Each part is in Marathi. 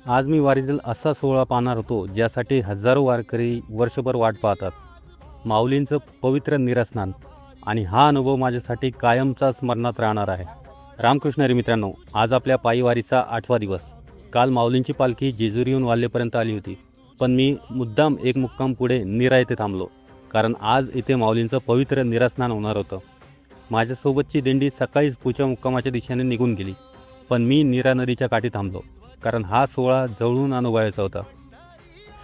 आज मी वारीतील असा सोहळा पाहणार होतो ज्यासाठी हजारो वारकरी वर्षभर वाट पाहतात. माऊलींचं पवित्र निरास्नान आणि हा अनुभव माझ्यासाठी कायमचा स्मरणात राहणार आहे. रामकृष्ण हरी मित्रांनो, आज आपल्या पायी वारीचा 8वा दिवस. काल माऊलींची पालखी जेजुरीहून वाल्हेपर्यंत आली होती, पण मी मुद्दाम एक मुक्काम पुढे नीरा येथे थांबलो, कारण आज इथे माऊलींचं पवित्र निरास्नान होणार होतं. माझ्यासोबतची दिंडी सकाळीच पुढच्या मुक्कामाच्या दिशेने निघून गेली, पण मी नीरा नदीच्या काठी थांबलो, कारण हा सोहळा जवळून अनुभवायचा होता.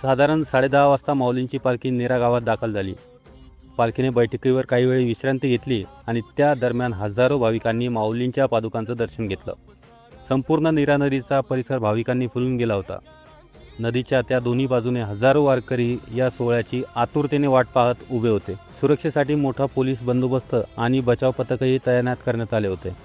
साधारण 10:30 वाजता माऊलींची पालखी नीरा गावात दाखल झाली. पालखीने बैठकीवर काही वेळ विश्रांती घेतली आणि त्या दरम्यान हजारो भाविकांनी माऊलींच्या पादुकांचं दर्शन घेतलं. संपूर्ण नीरा नदीचा परिसर भाविकांनी फुलून गेला होता. नदीच्या त्या दोन्ही बाजूने हजारो वारकरी या सोहळ्याची आतुरतेने वाट पाहत उभे होते. सुरक्षेसाठी मोठा पोलीस बंदोबस्त आणि बचाव पथकही तैनात करण्यात आले होते.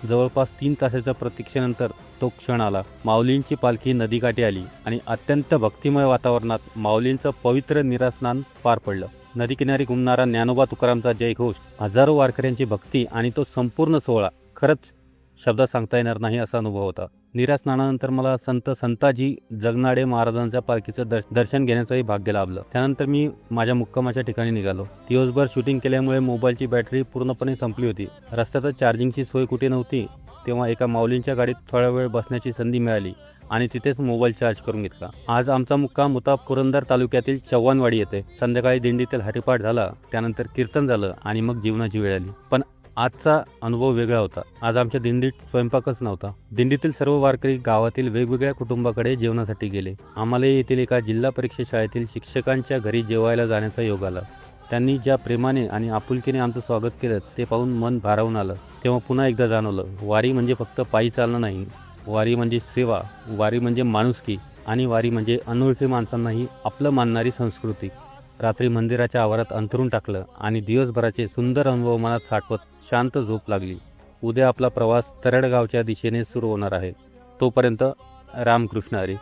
जवळपास 3 तासाच्या प्रतीक्षेनंतर तो क्षण आला. माऊलींची पालखी नदीकाठी आली आणि अत्यंत भक्तिमय वातावरणात माऊलींचं पवित्र निरास्नान पार पडलं. नदीकिनारी घुमणारा ज्ञानोबा तुकारामचा जयघोष, हजारो वारकऱ्यांची भक्ती आणि तो संपूर्ण सोहळा खरंच शब्दात सांगता येणार नाही असा अनुभव होता. निरास्नानानंतर मला संताजी जगनाडे महाराजांच्या पालखीचं दर्शन घेण्याचंही भाग्य लाभलं. त्यानंतर मी माझ्या मुक्कामाच्या ठिकाणी निघालो. दिवसभर शूटिंग केल्यामुळे मोबाईलची बॅटरी पूर्णपणे संपली होती. रस्त्यातच चार्जिंगची सोय कुठे नव्हती, तेव्हा एका माऊलींच्या गाडीत थोडा वेळ बसण्याची संधी मिळाली आणि तिथेच मोबाईल चार्ज करून घेतला. आज आमचा मुक्काम होता पुरंदर तालुक्यातील चव्हाणवाडी येथे. संध्याकाळी दिंडीतील हरिपाठ झाला, त्यानंतर कीर्तन झालं आणि मग जीवनाची वेळ आली. पण आजचा अनुभव वेगळा होता. आज आमच्या दिंडीत स्वयंपाकच नव्हता. दिंडीतील सर्व वारकरी गावातील वेगवेगळ्या कुटुंबाकडे जेवणासाठी गेले. आम्हाला येथील एका जिल्हा परीक्षा शाळेतील शिक्षकांच्या घरी जेवायला जाण्याचा योग आला. त्यांनी ज्या प्रेमाने आणि आपुलकीने आमचं स्वागत केलं ते पाहून मन भारावून आलं. तेव्हा पुन्हा एकदा जाणवलं, वारी म्हणजे फक्त पायी चालणं नाही. वारी म्हणजे सेवा, वारी म्हणजे माणुसकी आणि वारी म्हणजे अनोळखी माणसांनाही आपलं मानणारी संस्कृती. रात्री मंदिराच्या आवारात अंथरून टाकलं आणि दिवसभराचे सुंदर अनुभव मनात साठवत शांत झोप लागली. उद्या आपला प्रवास तरडगावच्या दिशेने सुरू होणार आहे. तोपर्यंत रामकृष्ण हरी.